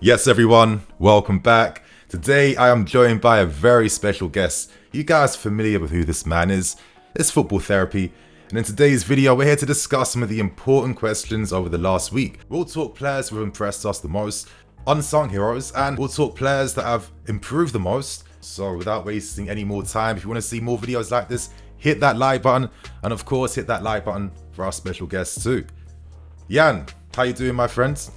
Yes, everyone, welcome back. Today I am joined by a very special guest. You guys are familiar with who this man is. It's Football Therapy. And in today's video, we're here to discuss some of the important questions over the last week. We'll talk players who have impressed us the most, unsung heroes, and we'll talk players that have improved the most. So without wasting any more time, if you want to see more videos like this, hit that like button. And of course, hit that like button for our special guests too. Jan, how you doing, my friends?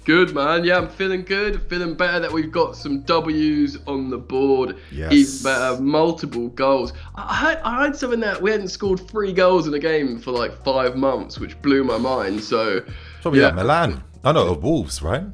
Good, man. Yeah, I'm feeling good. Feeling better that we've got some W's on the board. Yes. Even better, multiple goals. I heard something that we hadn't scored 3 goals in a game for like 5 months, which blew my mind. So Probably yeah. like Milan. Oh no, Wolves, right?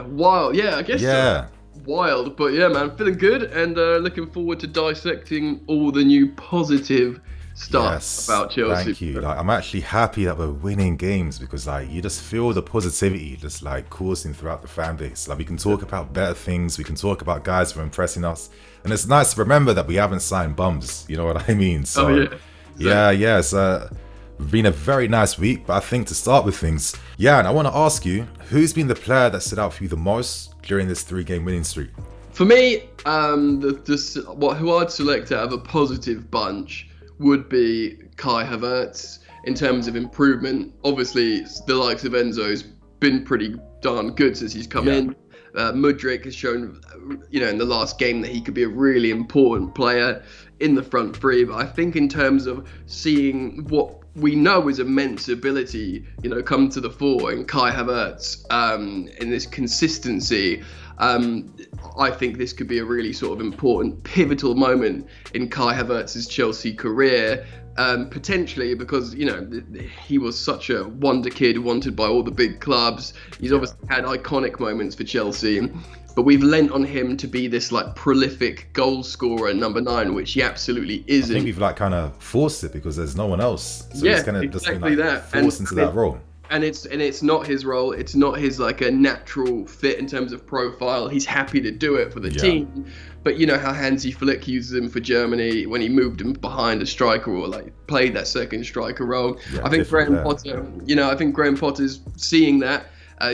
Wild. Yeah, I guess Yeah. so. Wild. But yeah, man, feeling good and looking forward to dissecting all the new positive stuff about Chelsea. Thank you. Like, I'm actually happy that we're winning games because like you just feel the positivity just like coursing throughout the fan base. Like we can talk about better things, we can talk about guys who are impressing us, and it's nice to remember that we haven't signed bums. You know what I mean? So yeah. It's been a very nice week. But I think to start with things, and I want to ask you, who's been the player that stood out for you the most during this 3-game winning streak? For me, who I'd select out of a positive bunch would be Kai Havertz in terms of improvement. Obviously, the likes of Enzo's been pretty darn good since he's come in. Mudryk has shown, in the last game that he could be a really important player in the front three. But I think in terms of seeing what we know is immense ability, come to the fore in Kai Havertz, in this consistency, I think this could be a really sort of important, pivotal moment in Kai Havertz's Chelsea career, potentially because, he was such a wonder kid wanted by all the big clubs. He's obviously had iconic moments for Chelsea, but we've lent on him to be this like prolific goal scorer number 9, which he absolutely isn't. I think we've like kind of forced it because there's no one else. So he's kind of exactly just been forced into that role. And it's not his role. It's not his like a natural fit in terms of profile. He's happy to do it for the team, but you know how Hansi Flick uses him for Germany when he moved him behind a striker or like played that second striker role. I think Graham Potter. I think Graham Potter's seeing that,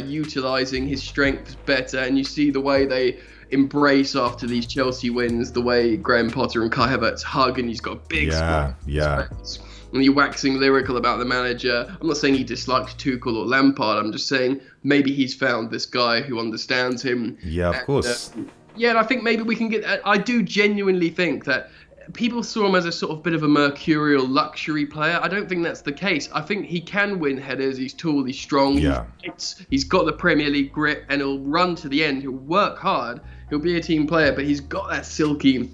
utilizing his strengths better, and you see the way they embrace after these Chelsea wins, the way Graham Potter and Kai Havertz hug, and he's got a big smile. And you're waxing lyrical about the manager. I'm not saying he dislikes Tuchel or Lampard. I'm just saying maybe he's found this guy who understands him. Yeah, of course. And I think maybe we can get... I do genuinely think that people saw him as a sort of bit of a mercurial luxury player. I don't think that's the case. I think he can win headers. He's tall, he's strong, he's got the Premier League grit, and he'll run to the end. He'll work hard. He'll be a team player, but he's got that silky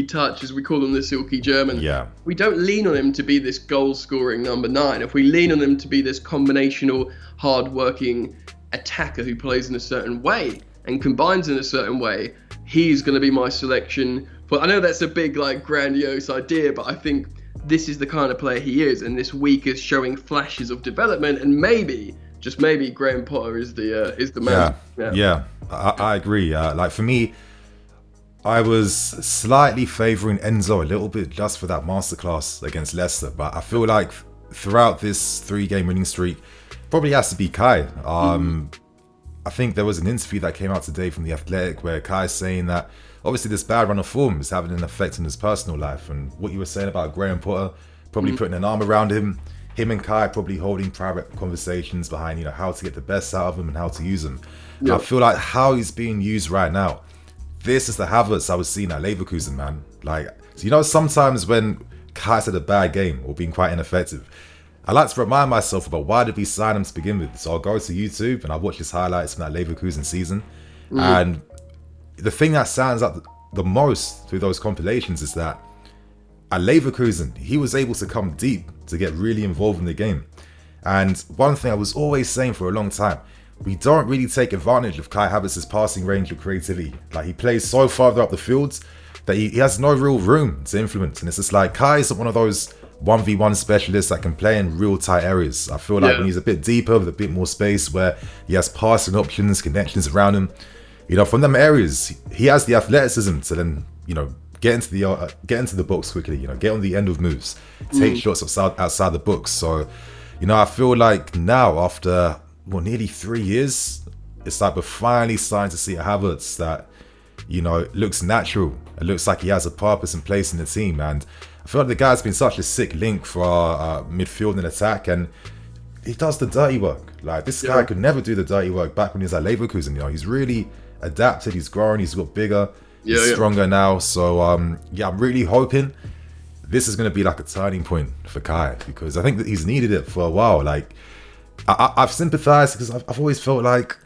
touch, as we call him, the silky German. We don't lean on him to be this goal-scoring number 9. If we lean on him to be this combinational, hard-working attacker who plays in a certain way and combines in a certain way, he's going to be my selection. But I know that's a big, like, grandiose idea, but I think this is the kind of player he is, and this week is showing flashes of development, and maybe, just maybe, Graham Potter is the man. I agree. Like, for me, I was slightly favouring Enzo a little bit just for that masterclass against Leicester, but I feel like throughout this 3-game winning streak, probably has to be Kai. I think there was an interview that came out today from The Athletic where Kai's saying that obviously this bad run of form is having an effect on his personal life, and what you were saying about Graham Potter probably putting an arm around him and Kai probably holding private conversations behind how to get the best out of him and how to use him. I feel like how he's being used right now, this is the Havertz I was seeing at Leverkusen, man. Like, so sometimes when Kai's had a bad game or been quite ineffective, I like to remind myself about why did we sign him to begin with. So I'll go to YouTube and I'll watch his highlights from that Leverkusen season. And the thing that stands out the most through those compilations is that at Leverkusen, he was able to come deep to get really involved in the game. And one thing I was always saying for a long time, we don't really take advantage of Kai Havertz's passing range or creativity. Like, he plays so farther up the field that he has no real room to influence. And it's just like, Kai isn't one of those 1v1 specialists that can play in real tight areas. I feel like when he's a bit deeper with a bit more space, where he has passing options, connections around him, from them areas, he has the athleticism to then, get into the box quickly, get on the end of moves, take shots outside the box. So, I feel like now after nearly 3 years it's like we're finally starting to see a Havertz that, you know, looks natural. It looks like he has a purpose and place in the team. And I feel like the guy's been such a sick link for our midfield and attack. And he does the dirty work. Like, this guy could never do the dirty work back when he was at Leverkusen. You know, he's really adapted. He's grown. He's got bigger. He's stronger now. So, I'm really hoping this is going to be like a turning point for Kai, because I think that he's needed it for a while. Like, I've sympathized because I've always felt like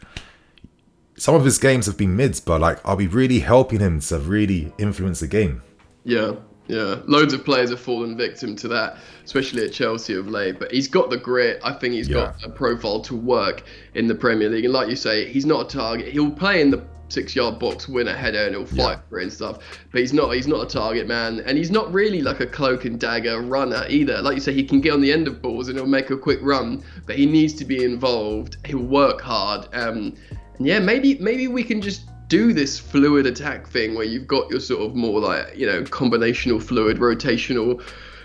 some of his games have been mids, but like, are we really helping him to really influence the game? Yeah. Loads of players have fallen victim to that, especially at Chelsea of late. But he's got the grit. I think he's got a profile to work in the Premier League. And like you say, he's not a target. He'll play in the 6-yard box, win a header, and he'll fight for it and stuff. But he's not a target man, and he's not really like a cloak and dagger runner either. Like you say, he can get on the end of balls and he'll make a quick run, but he needs to be involved. He'll work hard. And yeah, maybe we can just do this fluid attack thing where you've got your sort of more like, you know, combinational fluid rotational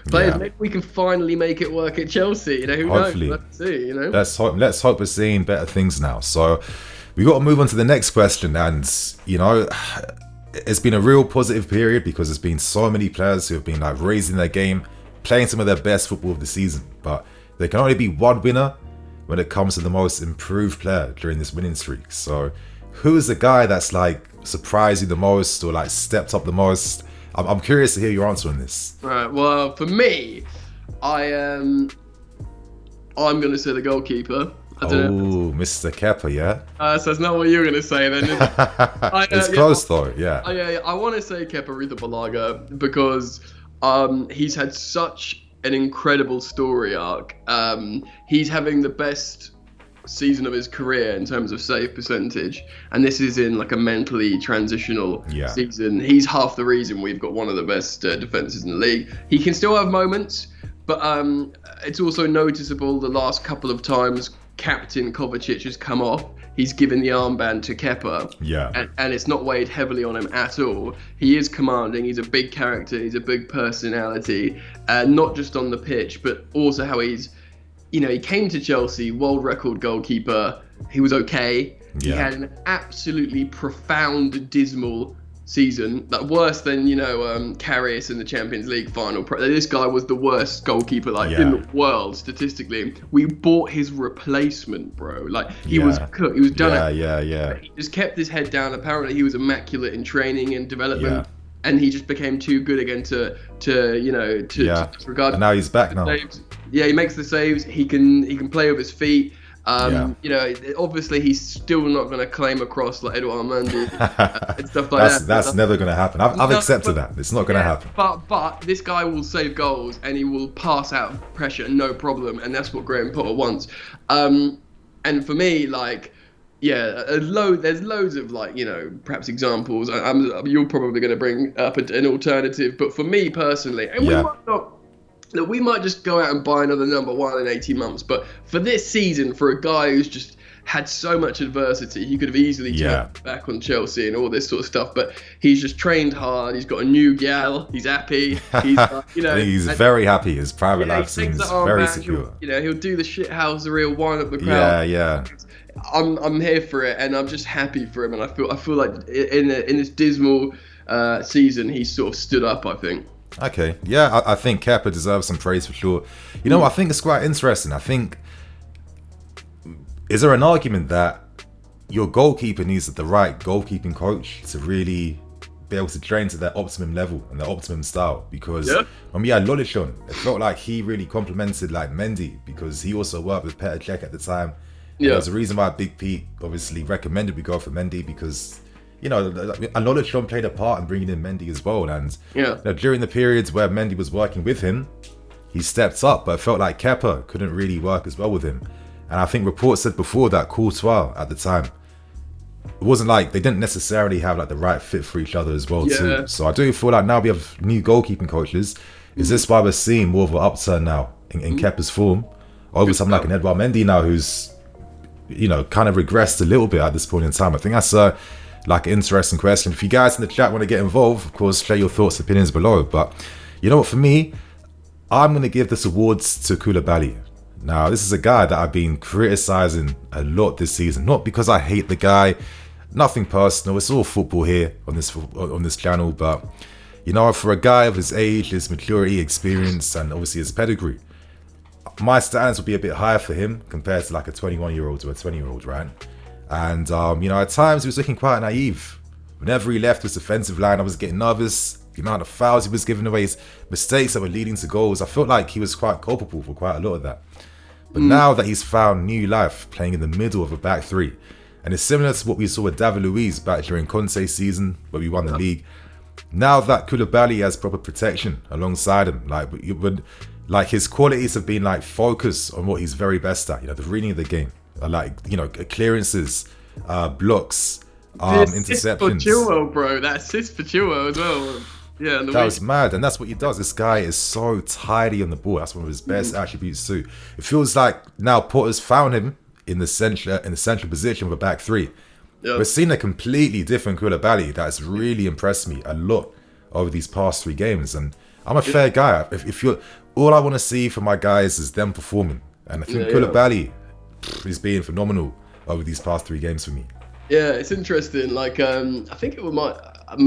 players. Maybe we can finally make it work at Chelsea. You know, who hopefully knows? Let's see. You know, let's hope we're seeing better things now. So we got to move on to the next question. And, you know, it's been a real positive period because there's been so many players who have been like raising their game, playing some of their best football of the season. But there can only be one winner when it comes to the most improved player during this winning streak. So who is the guy that's like surprised you the most or like stepped up the most? I'm curious to hear your answer on this. Right. Well, for me, I'm going to say the goalkeeper. Mr. Kepa, yeah? So that's not what you were going to say then, is it? It's close though, yeah. I want to say Kepa Arrizabalaga because he's had such an incredible story arc. He's having the best season of his career in terms of save percentage, and this is in like a mentally transitional season. He's half the reason we've got one of the best defenses in the league. He can still have moments, but it's also noticeable the last couple of times Captain Kovacic has come off, he's given the armband to Kepa. And it's not weighed heavily on him at all. He is commanding, he's a big character, he's a big personality, not just on the pitch, but also how he's, you know, he came to Chelsea, world record goalkeeper, he was okay. He had an absolutely profound, dismal season, like worse than, you know, Karius in the Champions League final. This guy was the worst goalkeeper in the world statistically. We bought his replacement, bro. Like he was cooked. He was done. He just kept his head down. Apparently, he was immaculate in training and development, and he just became too good again to disregard. And now he's back now. Saves. Yeah, he makes the saves. He can play with his feet. You know, obviously he's still not going to claim a cross like Edouard Mendy and stuff like that. That's never going to happen. I've accepted that. It's not going to happen. But this guy will save goals and he will pass out pressure, no problem. And that's what Graham Potter wants. And for me, like, there's loads of, like, you know, perhaps examples. You're probably going to bring up an alternative. But for me personally, and we might just go out and buy another number one in 18 months. But for this season, for a guy who's just had so much adversity, he could have easily turned back on Chelsea and all this sort of stuff. But he's just trained hard. He's got a new gal. He's happy. He's, you know, he's very happy. His private life seems very secure. He'll do the shithouse real wine up the crowd. I'm here for it, and I'm just happy for him. And I feel like in this dismal season, he's sort of stood up, I think. Okay, I think Kepa deserves some praise for sure. You know, I think it's quite interesting. I think, is there an argument that your goalkeeper needs the right goalkeeping coach to really be able to train to their optimum level and their optimum style? Because when we had Lolic on, it felt like he really complemented like Mendy, because he also worked with Petr Cech at the time. There's a reason why Big Pete obviously recommended we go for Mendy, because, you know, Lolic played a part in bringing in Mendy as well. And you know, during the periods where Mendy was working with him, he stepped up, but it felt like Kepa couldn't really work as well with him. And I think reports said before that Courtois at the time, it wasn't like they didn't necessarily have like the right fit for each other as well too. So I do feel like now we have new goalkeeping coaches. Is this why we're seeing more of an upturn now in Kepa's form? Over something like an Edouard Mendy now, who's, you know, kind of regressed a little bit at this point in time. I think that's like an interesting question. If you guys in the chat want to get involved, of course, share your thoughts and opinions below. But you know what, for me, I'm going to give this awards to Koulibaly. Now, this is a guy that I've been criticizing a lot this season. Not because I hate the guy, nothing personal. It's all football here on this channel. But you know, for a guy of his age, his maturity, experience, and obviously his pedigree, my standards would be a bit higher for him compared to like a 21-year-old or a 20-year-old, right? And you know, at times he was looking quite naive. Whenever he left this defensive line, I was getting nervous. The amount of fouls he was giving away, his mistakes that were leading to goals, I felt like he was quite culpable for quite a lot of that. But now that he's found new life playing in the middle of a back three, and it's similar to what we saw with David Luiz back during Conte's season where we won the league. Now that Koulibaly has proper protection alongside him, like his qualities have been like focused on what he's very best at. You know, the reading of the game, like, you know, clearances, blocks, interceptions. Assist for Chilwell, bro. That assist for Chilwell as well. Yeah, that was mad, and that's what he does. This guy is so tidy on the ball. That's one of his best attributes too. It feels like now Potter's found him in the central position of a back three. Yep. We're seeing a completely different Koulibaly that's really impressed me a lot over these past 3 games. And I'm a fair guy. If you're all I want to see from my guys is them performing, and I think Koulibaly is being phenomenal over these past 3 games for me. Yeah, it's interesting. Like, I think it might have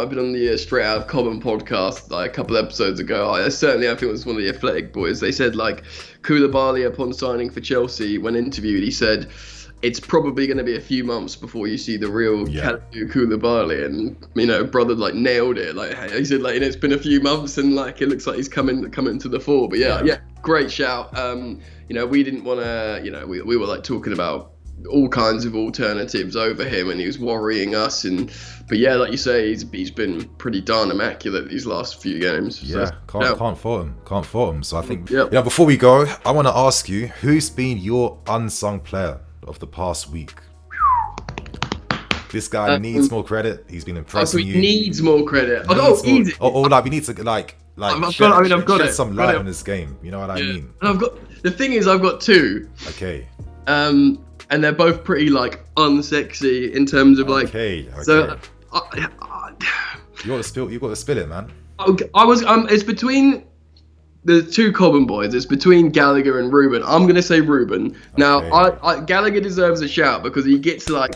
been on the Straight Out of Common podcast like a couple episodes ago. I think it was one of the Athletic boys. They said like Koulibaly, upon signing for Chelsea, when interviewed, he said it's probably going to be a few months before you see the real Koulibaly, and you know, brother like nailed it. Like he said, like, you know, it's been a few months and like it looks like he's coming to the fore. But yeah, great shout. You know, we didn't want to. You know, we were like talking about all kinds of alternatives over him, and he was worrying us. But yeah, like you say, he's been pretty darn immaculate these last few games. Yeah, so, can't fault him. So I think before we go, I want to ask you, who's been your unsung player of the past week? This guy needs more credit. He's been impressing you. Needs more credit. Easy. Or like we need to like shed some light on this game. You know what I mean? And the thing is, I've got 2. Okay. And they're both pretty like unsexy in terms of like. Okay. So you got to spill it, man. It's between the 2 Cobham boys. It's between Gallagher and Ruben. I'm gonna say Ruben. Now, Gallagher deserves a shout because he gets like.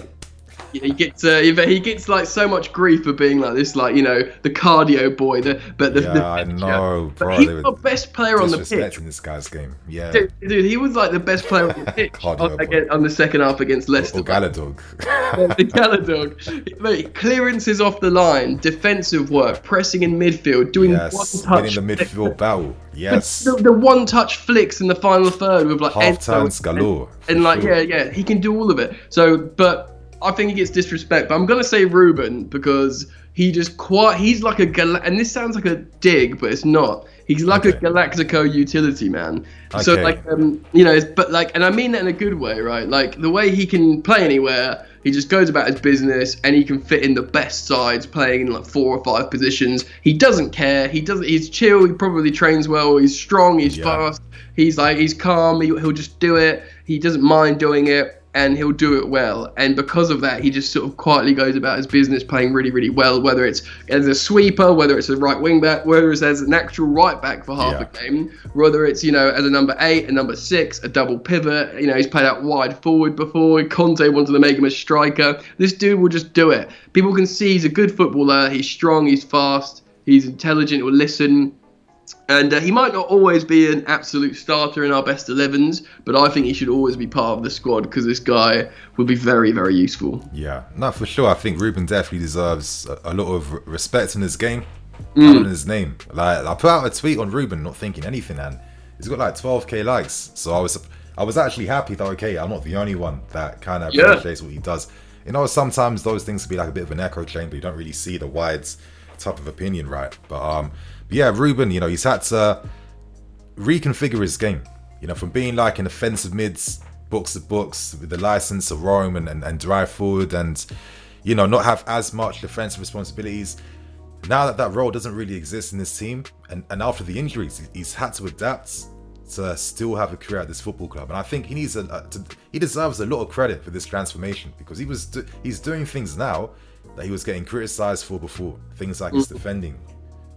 He gets like so much grief for being like this, like, you know, the cardio boy. I know, bro. He's the best player on the pitch. Disrespecting this guy's game, yeah. Dude, he was like the best player on the pitch on the second half against Leicester. Or Galadog. The Galadog. Mate, clearances off the line, defensive work, pressing in midfield, doing one touch. Winning the midfield battle. Yes. The one touch flicks in the final third with like half turns galore. And like he can do all of it. So, but I think he gets disrespect, but I'm gonna say Ruben because he's like and this sounds like a dig, but it's not. He's like a Galactico utility man. Okay. So like, you know, but like, and I mean that in a good way, right? Like the way he can play anywhere, he just goes about his business, and he can fit in the best sides, playing in like 4 or 5 positions. He doesn't care. He's chill. He probably trains well. He's strong. He's fast. He's calm. He'll just do it. He doesn't mind doing it. And he'll do it well. And because of that, he just sort of quietly goes about his business playing really, really well, whether it's as a sweeper, whether it's a right wing back, whether it's as an actual right back for half a game, whether it's, you know, as a number 8, a number 6, a double pivot. You know, he's played out wide forward before. Conte wanted to make him a striker. This dude will just do it. People can see he's a good footballer. He's strong. He's fast. He's intelligent. Will listen. And he might not always be an absolute starter in our best 11s, but I think he should always be part of the squad because this guy will be very, very useful. Yeah, no, for sure. I think Ruben definitely deserves a lot of respect in his game and in his name. Like, I put out a tweet on Ruben, not thinking anything, and he's got like 12k likes. So I was actually happy that, okay, I'm not the only one that kind of appreciates what he does. You know, sometimes those things can be like a bit of an echo chamber. You don't really see the wide type of opinion, right? But yeah, Ruben, you know, he's had to reconfigure his game, you know, from being like an offensive mids, box to box, with the license to roam and drive forward and, you know, not have as much defensive responsibilities. Now that role doesn't really exist in this team, and after the injuries, he's had to adapt to still have a career at this football club. And I think he needs he deserves a lot of credit for this transformation, because he's doing things now that he was getting criticized for before. Things like his defending,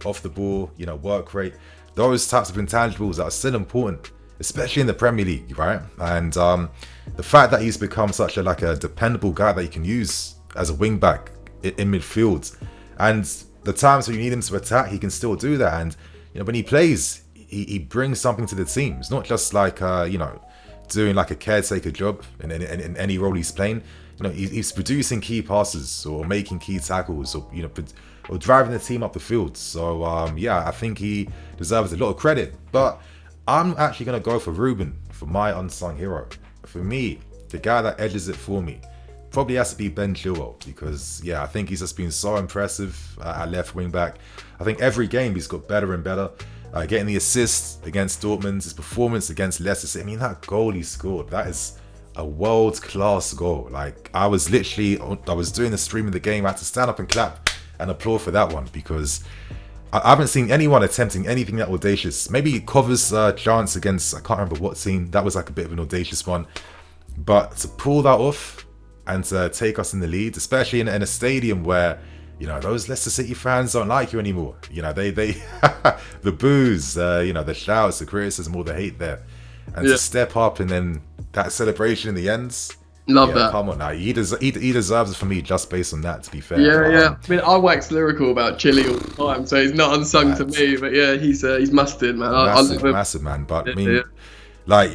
off the ball, you know, work rate, those types of intangibles that are still important especially in the Premier League, right? And the fact that he's become such a dependable guy that you can use as a wing back in midfield, and the times when you need him to attack, he can still do that. And when he plays, he brings something to the team. It's not just like doing like a caretaker job in any role he's playing. He's producing key passes or making key tackles, or or driving the team up the field. So I think he deserves a lot of credit. But I'm actually gonna go for Ruben for my unsung hero. For me, the guy that edges it for me probably has to be Ben Chilwell, because I think he's just been so impressive at left wing back. I think every game he's got better and better. Getting the assist against Dortmund, his performance against Leicester City. I mean, that goal he scored, that is a world-class goal. Like, I was doing the stream of the game, I had to stand up and clap and applaud for that one, because I haven't seen anyone attempting anything that audacious. Maybe Cover's chance against, I can't remember what team, that was like a bit of an audacious one. But to pull that off and to take us in the lead, especially in a stadium where those Leicester City fans don't like you anymore. They the boos, the shouts, the criticism, all the hate there, and to step up and then that celebration in the end. Love that. Come on now, he deserves it for me just based on that. To be fair. I mean, I wax lyrical about Chile all the time, so he's not unsung to me. But he's mustard, man. Massive man. But I mean, like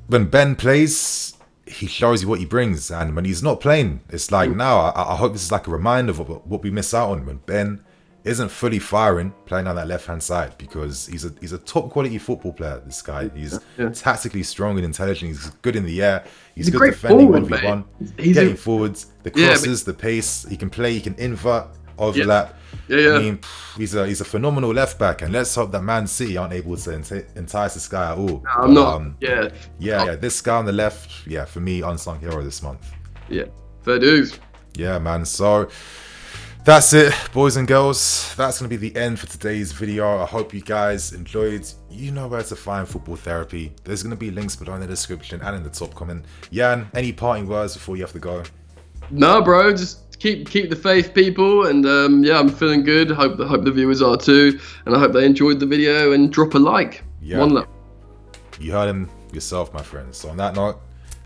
when Ben plays, he shows you what he brings, and when he's not playing, it's like now I hope this is like a reminder of what we miss out on when Ben isn't fully firing, playing on that left hand side, because he's a top quality football player. This guy, he's tactically strong and intelligent. He's good in the air. He's good defending 1v1. He's getting forwards, the crosses, the pace. He can play. He can invert, overlap. I mean, he's a phenomenal left back, and let's hope that Man City aren't able to entice this guy at all. This guy on the left, for me, unsung hero this month. Fair dues. Man. So that's it, boys and girls. That's going to be the end for today's video. I hope you guys enjoyed. You know where to find Football Therapy. There's going to be links below in the description and in the top comment. Jan, any parting words before you have to go? No, bro. Just keep the faith, people. And I'm feeling good. Hope the viewers are too. And I hope they enjoyed the video. And drop a like. One love. You heard him yourself, my friends. So on that note,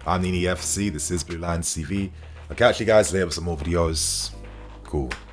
I'm Nini FC. This is BlueLionsTV. I'll catch you guys later with some more videos. Cool.